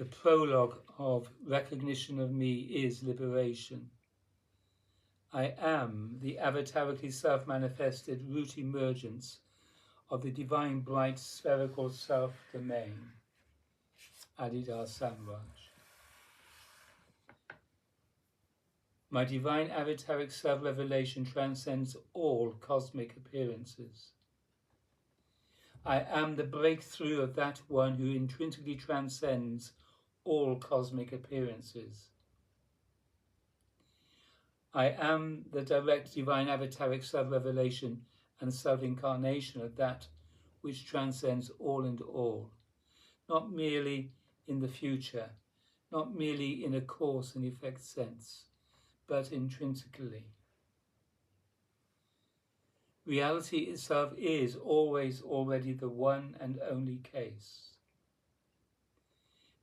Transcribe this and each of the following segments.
The prologue of recognition of me is liberation. I am the avatarically self-manifested root emergence of the divine bright spherical self-domain. Adidar Samraj. My divine avataric self-revelation transcends all cosmic appearances. I am the breakthrough of that one who intrinsically transcends all cosmic appearances. I am the direct divine avataric self-revelation and self-incarnation of that which transcends all and all, not merely in the future, not merely in a cause and effect sense, but intrinsically. Reality itself is always already the one and only case.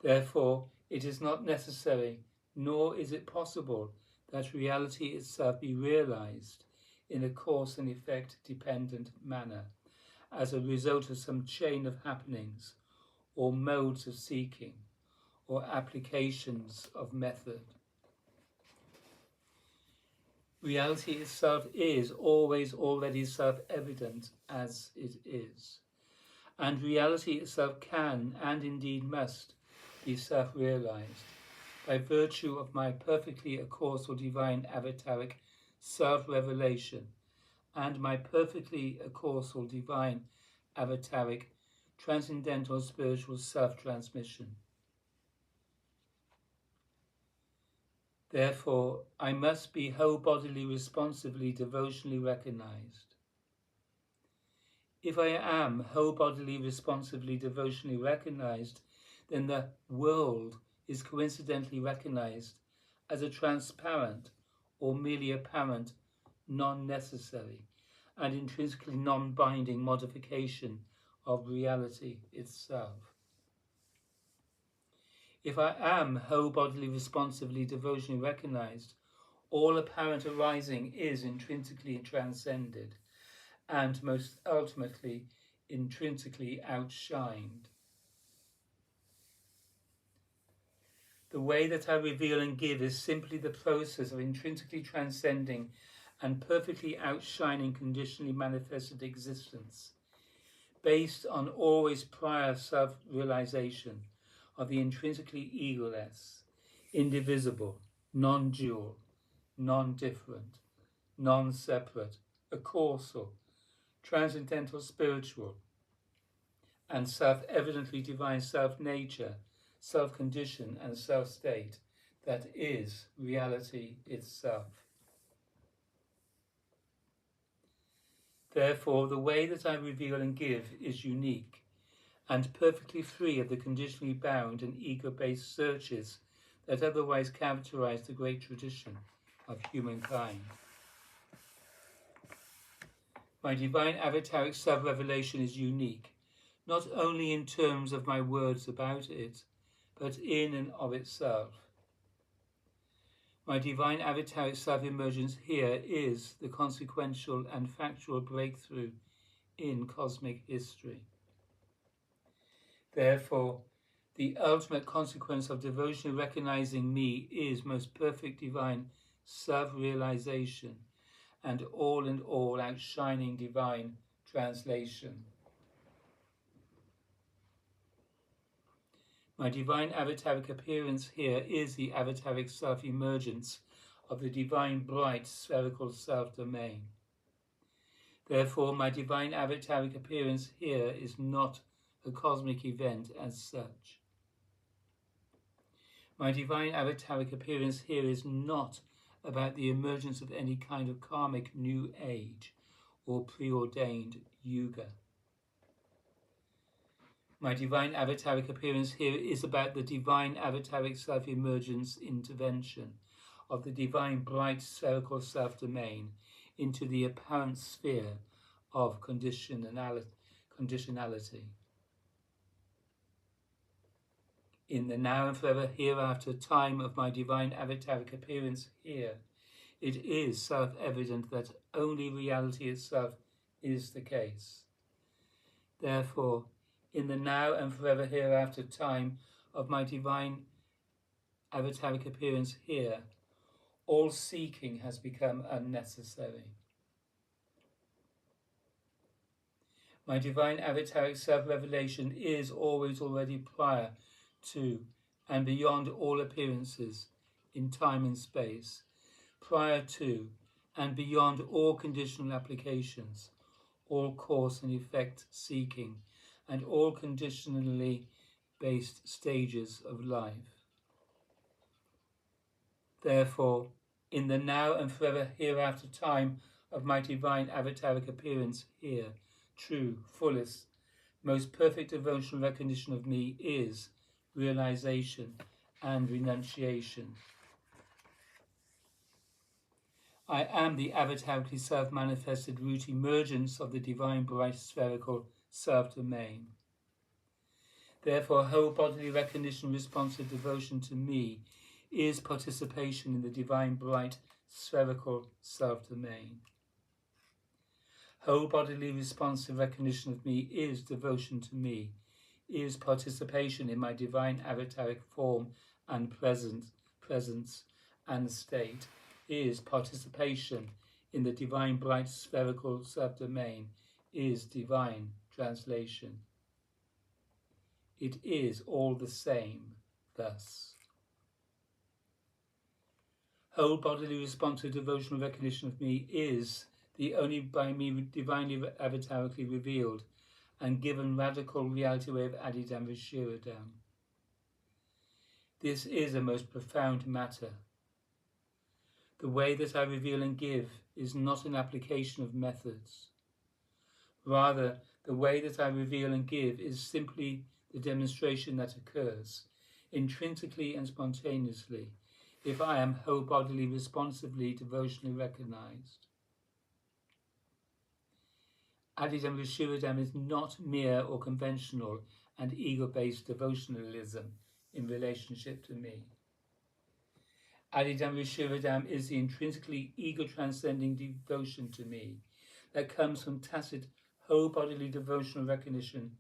Therefore, it is not necessary, nor is it possible, that reality itself be realized in a cause and effect dependent manner, as a result of some chain of happenings, or modes of seeking, or applications of method. Reality itself is always already self-evident as it is, and reality itself can, and indeed must, be self-realized by virtue of my perfectly accursal divine avataric self-revelation and my perfectly accursal divine avataric transcendental spiritual self-transmission. Therefore, I must be whole-bodily, responsively, devotionally recognized. If I am whole-bodily, responsively, devotionally recognized, then the world is coincidentally recognized as a transparent or merely apparent, non-necessary and intrinsically non-binding modification of reality itself. If I am whole-bodily, responsively, devotionally recognized, all apparent arising is intrinsically transcended and most ultimately intrinsically outshined. The way that I reveal and give is simply the process of intrinsically transcending and perfectly outshining conditionally manifested existence, based on always prior self-realization of the intrinsically egoless, indivisible, non-dual, non-different, non-separate, accursal, transcendental spiritual, and self-evidently divine self-nature, self-condition and self-state that is reality itself. Therefore, the way that I reveal and give is unique and perfectly free of the conditionally bound and ego-based searches that otherwise characterize the great tradition of humankind. My divine avataric self-revelation is unique, not only in terms of my words about it, but in and of itself. My divine avataric self-emergence here is the consequential and factual breakthrough in cosmic history. Therefore, the ultimate consequence of devotionally recognizing me is most perfect divine self-realization and all outshining divine translation. My divine avataric appearance here is the avataric self-emergence of the divine bright spherical self-domain. Therefore, my divine avataric appearance here is not a cosmic event as such. My divine avataric appearance here is not about the emergence of any kind of karmic new age or preordained yuga. My divine avataric appearance here is about the divine avataric self-emergence intervention of the divine bright spherical self-domain into the apparent sphere of conditionality. In the now and forever hereafter time of my divine avataric appearance here, it is self-evident that only reality itself is the case. Therefore, in the now and forever hereafter time of my divine avataric appearance here, all seeking has become unnecessary. My divine avataric self-revelation is always already prior to and beyond all appearances in time and space, prior to and beyond all conditional applications, all cause and effect seeking, and all conditionally based stages of life. Therefore, in the now and forever hereafter time of my divine avataric appearance here, true, fullest, most perfect devotional recognition of me is realization and renunciation. I am the avatarically self-manifested root emergence of the divine bright spherical self-domain. Therefore, whole bodily recognition, responsive devotion to me is participation in the divine bright spherical self-domain. Whole bodily responsive recognition of me is devotion to me, is participation in my divine avataric form and presence and state, is participation in the divine bright spherical self-domain, is divine translation. It is all the same, thus. Whole bodily responsive devotional recognition of me is the only by me divinely avatarically revealed and given radical reality way of Adidam Vishiradam. This is a most profound matter. The way that I reveal and give is not an application of methods. Rather, the way that I reveal and give is simply the demonstration that occurs, intrinsically and spontaneously, if I am whole bodily responsively devotionally recognized. Adidam Vishiradam is not mere or conventional and ego-based devotionalism in relationship to me. Adidam Vishiradam is the intrinsically ego-transcending devotion to me that comes from tacit whole bodily devotional recognition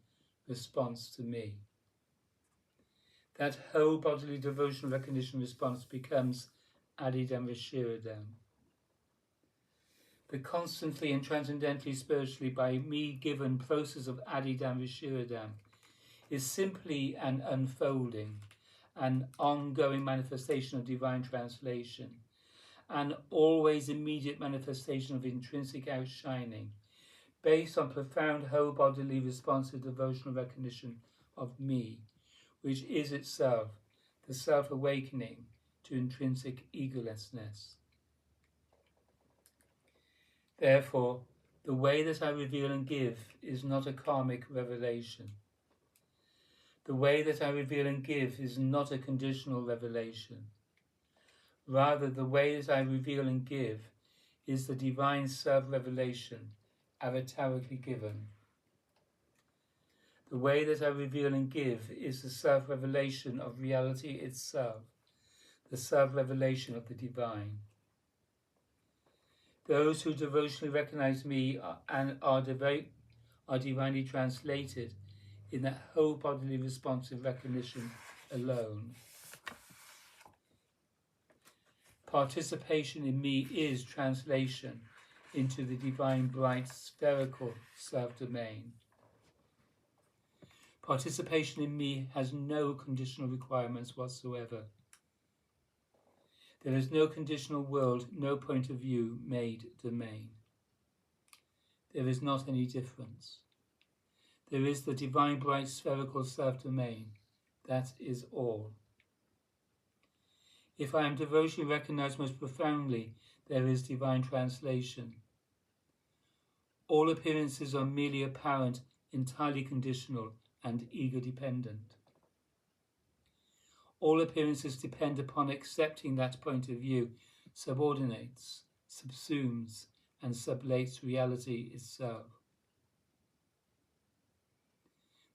response to me. That whole bodily devotional recognition response becomes Adidam Vishiradam. The constantly and transcendently spiritually by me given process of Adidam Vishiradam is simply an unfolding, an ongoing manifestation of divine translation, an always immediate manifestation of intrinsic outshining, based on profound whole bodily responsive devotional recognition of me, which is itself the self-awakening to intrinsic egolessness. Therefore, the way that I reveal and give is not a karmic revelation. The way that I reveal and give is not a conditional revelation. Rather, the way that I reveal and give is the divine self-revelation, avatarically given. The way that I reveal and give is the self-revelation of reality itself, the self-revelation of the divine. Those who devotionally recognize me are divinely translated in that whole bodily responsive recognition alone. Participation in me is translation into the divine bright spherical self-domain. Participation in me has no conditional requirements whatsoever. There is no conditional world, no point of view made domain. There is not any difference. There is the divine bright spherical self-domain. That is all. If I am devotionally recognized most profoundly, there is divine translation. All appearances are merely apparent, entirely conditional and ego-dependent. All appearances depend upon accepting that point of view, subordinates, subsumes, and sublates reality itself.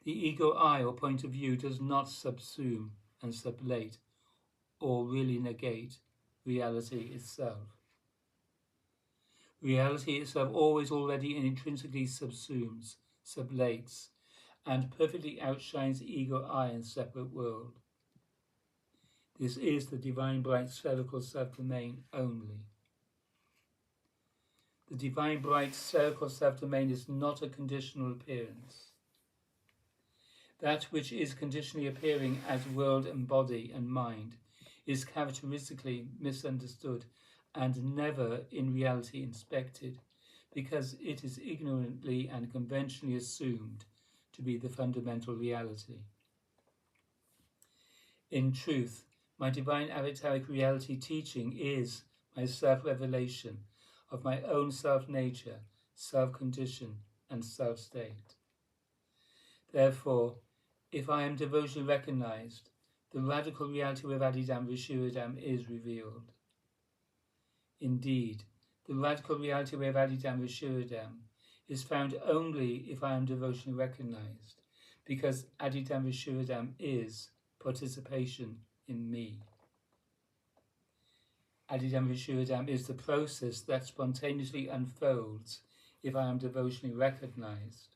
The ego I or point of view does not subsume and sublate or really negate reality itself. Reality itself always already and intrinsically subsumes, sublates, and perfectly outshines the ego I in separate world. This is the divine bright spherical self-domain only. The divine bright spherical self-domain is not a conditional appearance. That which is conditionally appearing as world and body and mind is characteristically misunderstood and never in reality inspected, because it is ignorantly and conventionally assumed to be the fundamental reality. In truth, my divine avataric reality teaching is my self-revelation of my own self-nature, self-condition, and self-state. Therefore, if I am devotionally recognized, the radical reality of Adidam Vishuddham is revealed. Indeed, the radical reality of Adidam Vishuddham is found only if I am devotionally recognized, because Adidam Vishuddham is participation in me. Adidam Vishuddham is the process that spontaneously unfolds if I am devotionally recognized.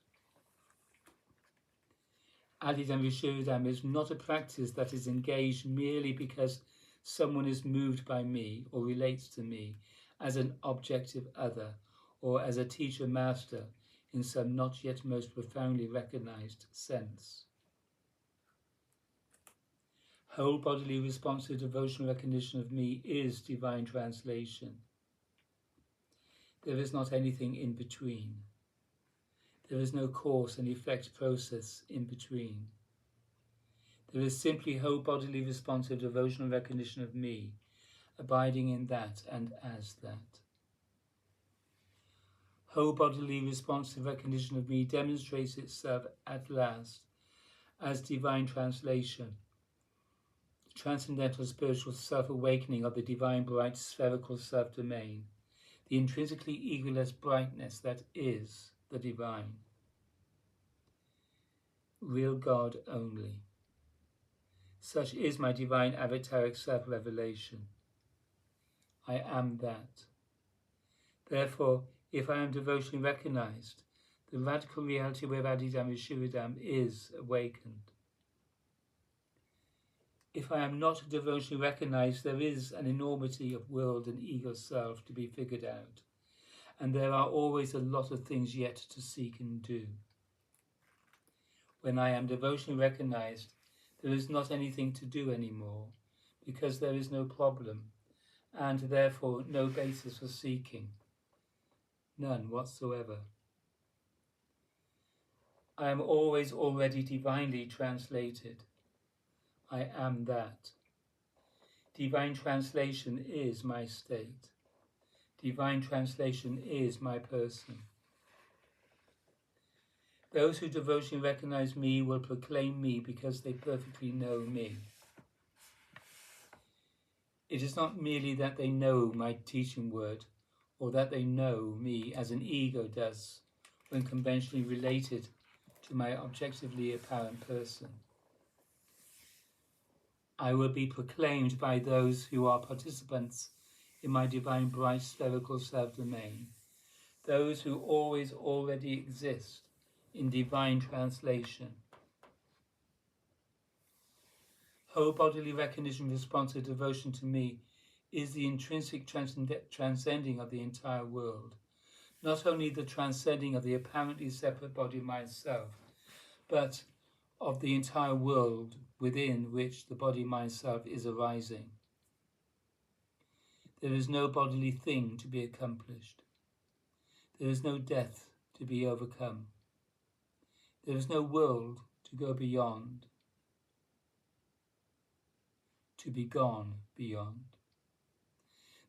Adidam Vishuddham is not a practice that is engaged merely because someone is moved by me or relates to me as an objective other or as a teacher-master in some not yet most profoundly recognized sense. Whole bodily responsive devotional recognition of me is divine translation. There is not anything in between. There is no cause and effect process in between. There is simply whole bodily responsive devotional recognition of me, abiding in that and as that. Whole bodily responsive recognition of me demonstrates itself at last as divine translation, the transcendental spiritual self-awakening of the divine bright spherical self-domain, the intrinsically egoless brightness that is the divine. Real God only. Such is my divine avataric self-revelation. I am that. Therefore, if I am devotionally recognized, the radical reality where Adidam Vishuddham is awakened. If I am not devotionally recognized, there is an enormity of world and ego self to be figured out, and there are always a lot of things yet to seek and do. When I am devotionally recognized, there is not anything to do anymore, because there is no problem, and therefore no basis for seeking. None whatsoever. I am always already divinely translated. I am that. Divine translation is my state. Divine translation is my person. Those who devotionally recognize me will proclaim me because they perfectly know me. It is not merely that they know my teaching word, or that they know me as an ego does when conventionally related to my objectively apparent person. I will be proclaimed by those who are participants in my divine bright spherical self-domain, those who always already exist in divine translation. Whole bodily recognition, responsive devotion to me is the intrinsic transcending of the entire world, not only the transcending of the apparently separate body mind-self, but of the entire world within which the body-mind self is arising. There is no bodily thing to be accomplished. There is no death to be overcome. There is no world to go beyond, to be gone beyond.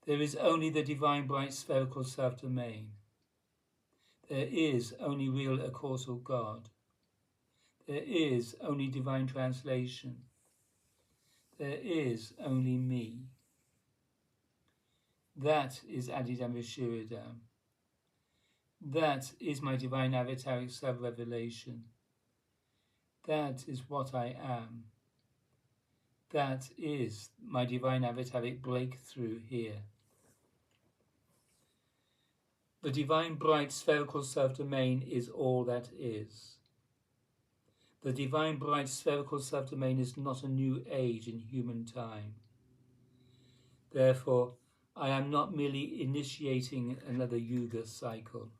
There is only the divine bright spherical self-domain. There is only real accausal God. There is only divine translation. There is only me. That is Adidam Vishuddham. That is my divine avataric self-revelation. That is what I am. That is my divine avataric breakthrough here. The divine bright spherical self-domain is all that is. The divine bright spherical self-domain is not a new age in human time. Therefore, I am not merely initiating another yuga cycle.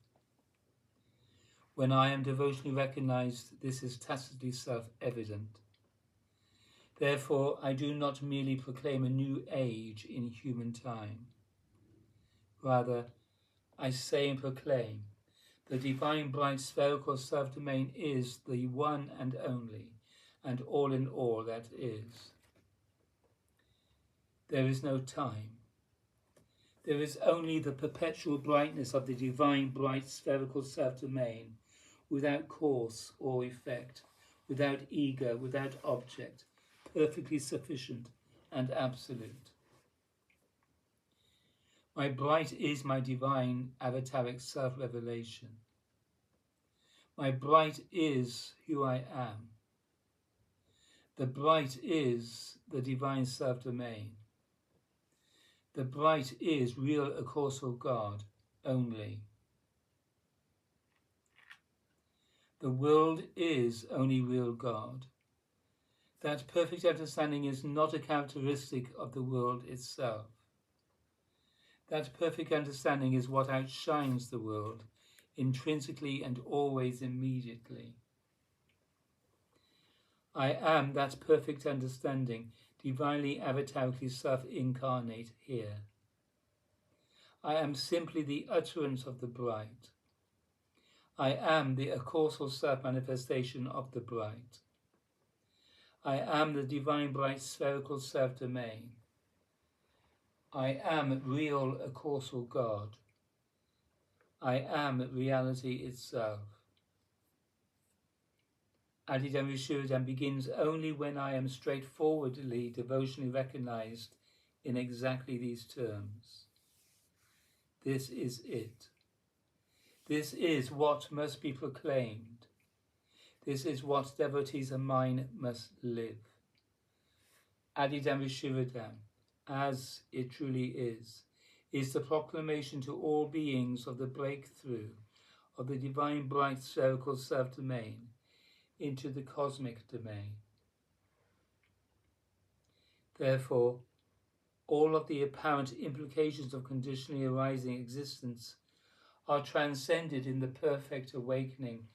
When I am devotionally recognized, this is tacitly self-evident. Therefore, I do not merely proclaim a new age in human time. Rather, I say and proclaim, the divine bright spherical self-domain is the one and only, and all in all that is. There is no time. There is only the perpetual brightness of the divine bright spherical self-domain, without cause or effect, without ego, without object, perfectly sufficient and absolute. My bright is my divine avataric self-revelation. My bright is who I am. The bright is the divine self-domain. The bright is real accursal God only. The world is only real God. That perfect understanding is not a characteristic of the world itself. That perfect understanding is what outshines the world, intrinsically and always immediately. I am that perfect understanding, divinely avatarically self-incarnate here. I am simply the utterance of the bright. I am the accursal self-manifestation of the bright. I am the divine bright spherical self-domain. I am real accursal God. I am reality itself. Adidam Vishuddham begins only when I am straightforwardly devotionally recognized in exactly these terms. This is it. This is what must be proclaimed. This is what devotees of mine must live. Adidam Vishuddham, as it truly is the proclamation to all beings of the breakthrough of the divine bright spherical self-domain into the cosmic domain. Therefore, all of the apparent implications of conditionally arising existence are transcended in the perfect awakening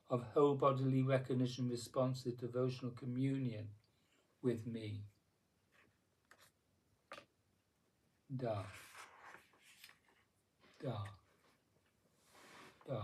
of whole bodily recognition responsive devotional communion with me. Da. Da. Da.